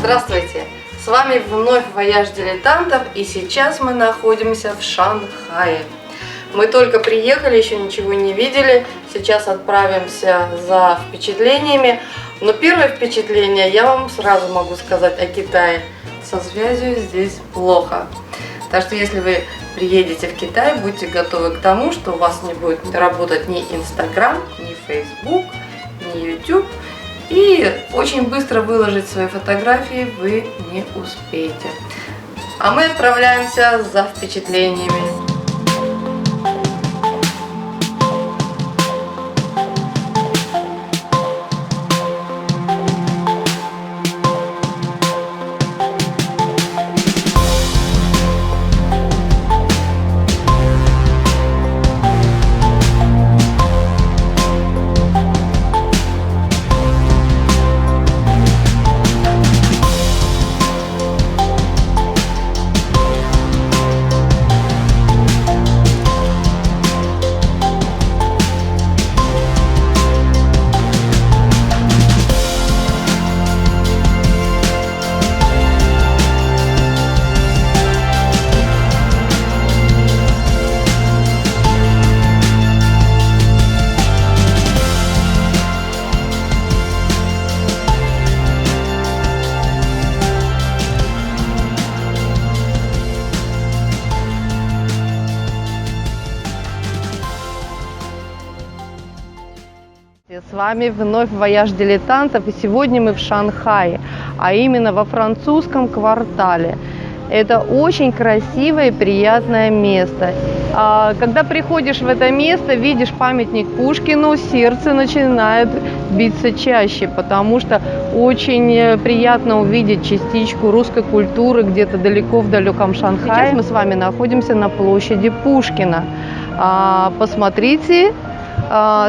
Здравствуйте! С вами вновь Вояж Дилетантов, и сейчас мы находимся в Шанхае. Мы только приехали, еще ничего не видели, сейчас отправимся за впечатлениями. Но первое впечатление, я вам сразу могу сказать о Китае. Со связью здесь плохо. Так что если вы приедете в Китай, будьте готовы к тому, что у вас не будет работать ни Инстаграм, ни Фейсбук, ни YouTube. И очень быстро выложить свои фотографии вы не успеете. А мы отправляемся за впечатлениями. С вами вновь Вояж Дилетантов, и сегодня мы в Шанхае, а именно во французском квартале. Это очень красивое и приятное место. Когда приходишь в это место, видишь памятник Пушкину, сердце начинает биться чаще, потому что очень приятно увидеть частичку русской культуры где-то далеко в далеком Шанхае. Сейчас мы с вами находимся на площади Пушкина. Посмотрите.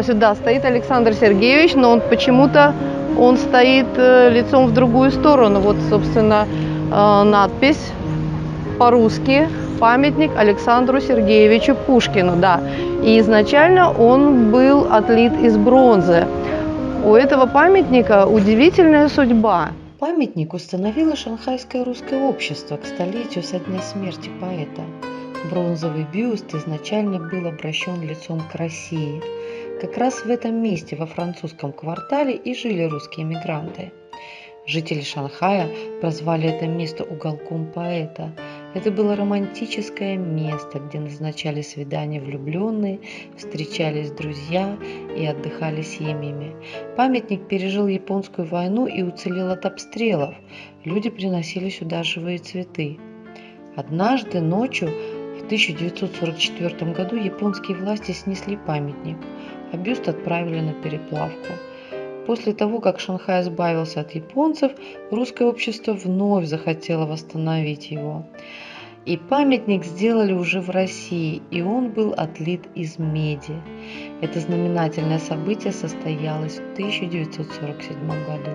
Сюда стоит Александр Сергеевич, но он почему-то стоит лицом в другую сторону. Вот, собственно, надпись по-русски: памятник Александру Сергеевичу Пушкину. Да. И изначально он был отлит из бронзы. У этого памятника удивительная судьба. Памятник установило Шанхайское русское общество к столетию со дня смерти поэта. Бронзовый бюст изначально был обращен лицом к России. Как раз в этом месте, во французском квартале, и жили русские мигранты. Жители Шанхая прозвали это место уголком поэта. Это было романтическое место, где назначали свидания влюбленные, встречались друзья и отдыхали семьями. Памятник пережил японскую войну и уцелел от обстрелов. Люди приносили сюда живые цветы. Однажды ночью в 1944 году японские власти снесли памятник, а бюст отправили на переплавку. После того, как Шанхай избавился от японцев, русское общество вновь захотело восстановить его. И памятник сделали уже в России, и он был отлит из меди. Это знаменательное событие состоялось в 1947 году.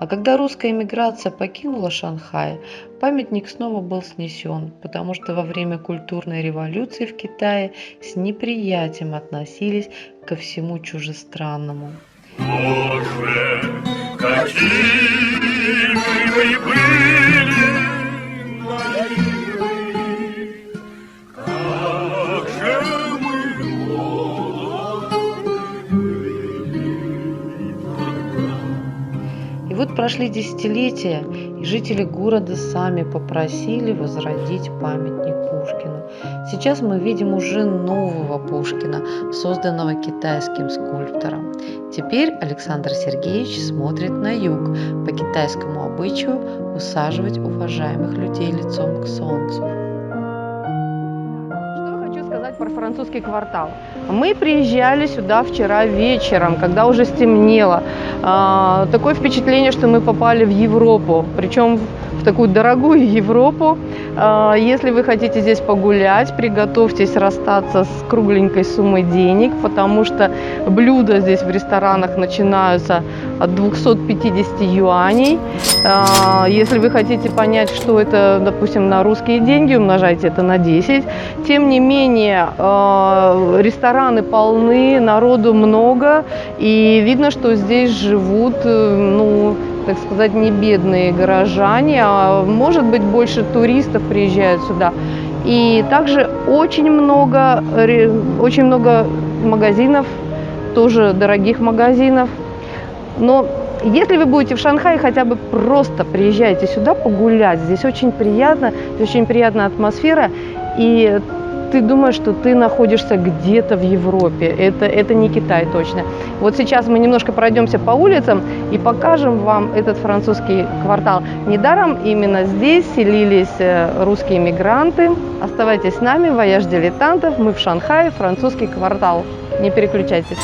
А когда русская эмиграция покинула Шанхай, памятник снова был снесен, потому что во время культурной революции в Китае с неприятием относились ко всему чужестранному. Боже, какими мы были наивны, как же мы И вот прошли десятилетия, и жители города сами попросили возродить памятник Пушкину. Сейчас мы видим уже нового Пушкина, созданного китайским скульптором. Теперь Александр Сергеевич смотрит на юг, по китайскому обычаю усаживать уважаемых людей лицом к солнцу. Про французский квартал. Мы приезжали сюда вчера вечером, когда уже стемнело. Такое впечатление, что мы попали в Европу, причем в такую дорогую Европу. Если вы хотите здесь погулять, приготовьтесь расстаться с кругленькой суммой денег, потому что блюда здесь в ресторанах начинаются от 250 юаней. Если вы хотите понять, что это, допустим, на русские деньги, умножайте это на 10. Тем не менее, рестораны полны, народу много, и видно, что здесь живут так сказать, не бедные горожане, а может быть больше туристов приезжают сюда. И также очень много магазинов, тоже дорогих магазинов. Но если вы будете в Шанхае, хотя бы просто приезжайте сюда погулять. Здесь очень приятно, здесь очень приятная атмосфера. И ты думаешь, что ты находишься где-то в Европе. Это не Китай точно. Вот сейчас мы немножко пройдемся по улицам и покажем вам этот французский квартал. Недаром именно здесь селились русские мигранты. Оставайтесь с нами, вояж дилетантов. Мы в Шанхае, французский квартал. Не переключайтесь.